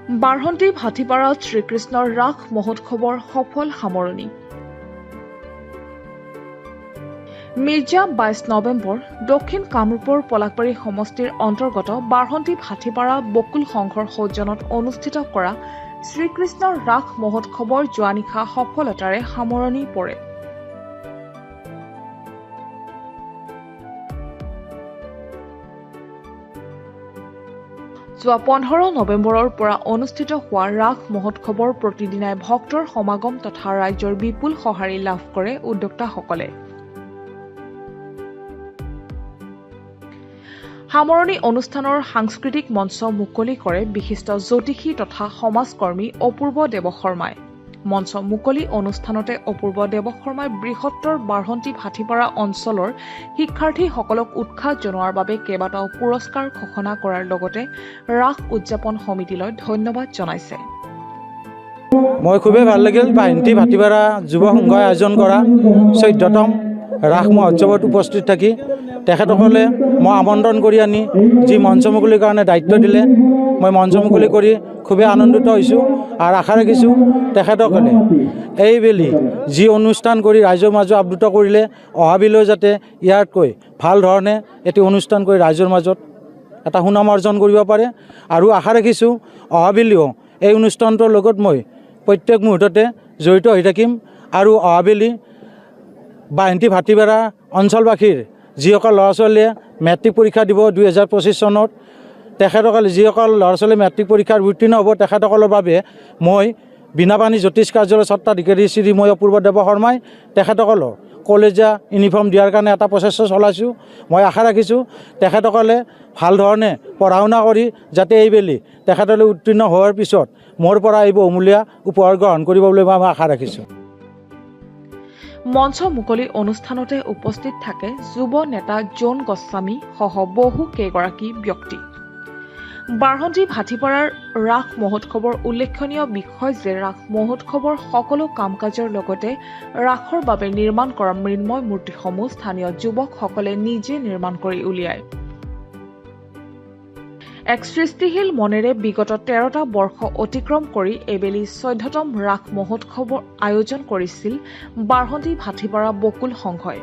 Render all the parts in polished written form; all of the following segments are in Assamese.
বাৰহন্তি ভাটিপাৰাত শ্ৰীকৃষ্ণৰ ৰাস মহোৎসৱৰ সফল সামৰণি। মিৰ্জা 22 নৱেম্বৰ দক্ষিণ কামৰূপৰ পলাশবাৰী সমষ্টিৰ অন্তৰ্গত বাৰহন্তি ভাটিপাৰা বকুল সংঘৰ সৌজন্যত অনুষ্ঠিত কৰা শ্ৰীকৃষ্ণৰ ৰাস মহোৎসৱৰ যোৱা নিশা সফলতাৰে সামৰণি পৰে। যোৱা 15 নৱেম্বৰৰ পৰা অনুষ্ঠিত হোৱা ৰাস মহোৎসৱৰ প্ৰতিদিনাই ভক্তৰ সমাগম তথা ৰাইজৰ বিপুল সঁহাৰি লাভ কৰে উদ্যোক্তাসকলে। সামৰণি অনুষ্ঠানৰ সাংস্কৃতিক মঞ্চ মুকলি কৰে বিশিষ্ট জ্যোতিষী তথা সমাজকৰ্মী অপূৰ্ব দেৱশৰ্মাই। মঞ্চ মুকলি অনুষ্ঠানতে অপূৰ্ব দেৱশৰ্মাই বৃহত্তৰ বাৰহন্তি ভাটিপাৰা অঞ্চলৰ শিক্ষাৰ্থীসকলক উৎসাহ জনোৱাৰ বাবে কেইবাটাও পুৰস্কাৰ ঘোষণা কৰাৰ লগতে ৰাস উদযাপন সমিতিলৈ ধন্যবাদ জনাইছে। মই খুবেই ভাল লাগিল বাৰহন্তি ভাটিপাৰা যুৱ সংঘই আয়োজন কৰা 14তম ৰাস মহোৎসৱত উপস্থিত থাকি তেখেতসকলে মই আমন্ত্ৰণ কৰি আনি যি মঞ্চ মুকলিৰ কাৰণে দায়িত্ব দিলে মই মঞ্চ মুকলি কৰি খুবেই আনন্দিত হৈছোঁ আৰু আশা ৰাখিছোঁ তেখেতসকলে এইবেলি যি অনুষ্ঠান কৰি ৰাইজৰ মাজত আবৃত কৰিলে অহাবিলৈ যাতে ইয়াতকৈ ভাল ধৰণে এটি অনুষ্ঠান কৰি ৰাইজৰ মাজত এটা সুনাম অৰ্জন কৰিব পাৰে আৰু আশা ৰাখিছোঁ অহাবিলিও এই অনুষ্ঠানটোৰ লগত মই প্ৰত্যেক মুহূৰ্ততে জড়িত হৈ থাকিম আৰু অহাবিলি বাৰহন্তি ভাটিপাৰা অঞ্চলবাসীৰ যিসকল ল'ৰা ছোৱালীয়ে মেট্ৰিক পৰীক্ষা দিব 2025 চনত তেখেতসকলে যিসকল ল'ৰা ছোৱালীয়ে মেট্ৰিক পৰীক্ষাত উত্তীৰ্ণ হ'ব তেখেতসকলৰ বাবে মই বীণাপানী জ্যোতিষ কাৰ্যালয়ৰ স্বত্বাধিকাৰী শ্ৰী মই অপূৰ্ব দেৱশৰ্মাই তেখেতসকলক কলেজীয়া ইউনিফৰ্ম দিয়াৰ কাৰণে এটা প্ৰচেষ্টা চলাইছোঁ। মই আশা ৰাখিছোঁ তেখেতসকলে ভাল ধৰণে পঢ়া শুনা কৰি যাতে এইবেলি তেখেতসকলে উত্তীৰ্ণ হোৱাৰ পিছত মোৰ পৰা এই বহুমূলীয়া উপহাৰ গ্ৰহণ কৰিব বুলি মই আশা ৰাখিছোঁ। মঞ্চ মুকলি অনুষ্ঠানতে উপস্থিত থাকে যুৱ নেতা জন গোস্বামী সহ বহু কেইগৰাকী ব্যক্তি। বাৰহন্তি ভাটিপাৰাৰ ৰাস মহোৎসৱৰ উল্লেখনীয় বিষয় যে ৰাস মহোৎসৱৰ সকলো কাম কাজৰ লগতে ৰাসৰ বাবে নিৰ্মাণ কৰা মৃন্ময় মূৰ্তিসমূহ স্থানীয় যুৱকসকলে নিজে নিৰ্মাণ কৰি উলিয়ায়। এক সৃষ্টিশীল মনেৰে বিগত 13টা বৰ্ষ অতিক্ৰম কৰি এইবেলি 14তম ৰাস মহোৎসৱৰ আয়োজন কৰিছিল বাৰহন্তি ভাটিপাৰা বকুল সংঘই।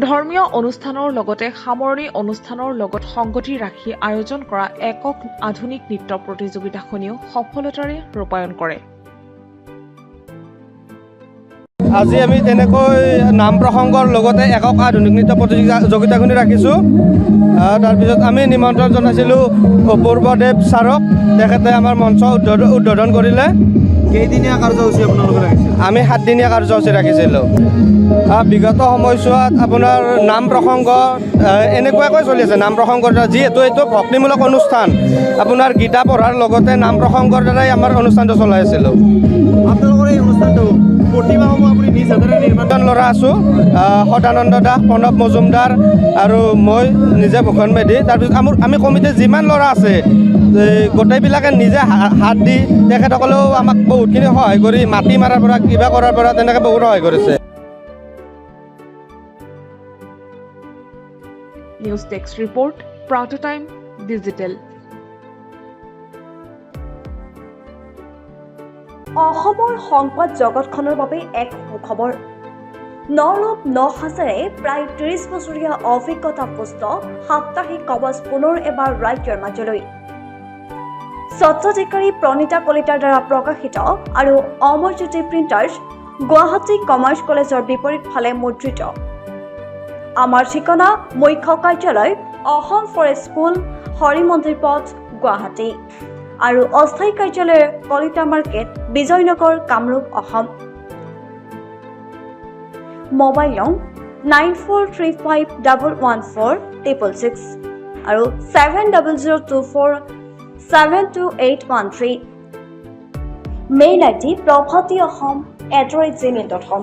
ধৰ্মীয় অনুষ্ঠানৰ লগতে সামৰণি অনুষ্ঠানৰ লগত সংগতি ৰাখি আয়োজন কৰা একক আধুনিক নৃত্য প্ৰতিযোগিতাখনিও সফলতাৰে ৰূপায়ণ কৰে। আজি আমি তেনেকৈ নাম প্ৰসংগৰ লগতে একক আধুনিক নৃত্য প্ৰতিযোগিতাখনি ৰাখিছোঁ। তাৰপিছত আমি নিমন্ত্ৰণ জনাইছিলোঁ অপূৰ্বদেৱ ছাৰক, তেখেতে আমাৰ মঞ্চ উদ্বোধন কৰিলে। কেইদিনীয়া কাৰ্যসূচী আপোনালোকে ৰাখিছিল? আমি 7 দিনীয়া কাৰ্যসূচী ৰাখিছিলোঁ। বিগত সময়ছোৱাত আপোনাৰ নাম প্ৰসংগ এনেকুৱাকৈ চলি আছে। নাম প্ৰসংগৰ দ্বাৰা যিহেতু এইটো ভক্তিমূলক অনুষ্ঠান, আপোনাৰ গীতা পঢ়াৰ লগতে নাম প্ৰসংগৰ দ্বাৰাই আমাৰ অনুষ্ঠানটো চলাই আছিলোঁ। আপোনালোকৰ এই অনুষ্ঠানটো প্ৰতিমাসমূহ আপুনি নিজ হাতেৰে নিৰ্মাণ ল'ৰা আছোঁ, সদানন্দ দাস, প্ৰণৱ মজুমদাৰ আৰু মই নিজে ভূষণ মেধি। তাৰপিছত আমি কমিটিৰ যিমান ল'ৰা আছে গোটেইবিলাকে নিজে হাত দি তেখেতসকলেও আমাক বহুতখিনি সহায় কৰি মাটি মাৰাৰ পৰা কিবা কৰাৰ পৰা তেনেকৈ বহুত সহায় কৰিছে। News desk report, proud time digital. অসমৰ সংবাদ জগতখনৰ বাবে এক সুখবৰ। নৰূপ নসাজেৰে প্ৰায় 30 বছৰীয়া অভিজ্ঞতা পুষ্ট সাপ্তাহিক কবচ পুনৰ এবাৰ ৰাজ্যৰ মাজলৈ। স্বত্বাধিকাৰী প্ৰণীতা কলিতাৰ দ্বাৰা প্ৰকাশিত আৰু অমৰজ্যোতি প্ৰিণ্টাৰ্ছ, গুৱাহাটী কমাৰ্চ কলেজৰ বিপৰীত ফালে মুদ্ৰিত। আমাৰ ঠিকনা মুখ্য কাৰ্যালয় অসম ফৰেষ্ট স্কুল, হৰি মন্দিৰ পথ, গুৱাহাটী আৰু অস্থায়ী কাৰ্যালয় কলিতা মাৰ্কেট, বিজয়নগৰ, কামৰূপ, অসম। মোবাইল নং 9435114666 আৰু 7024722813। Mail ID prabhatiahom@gmail.com।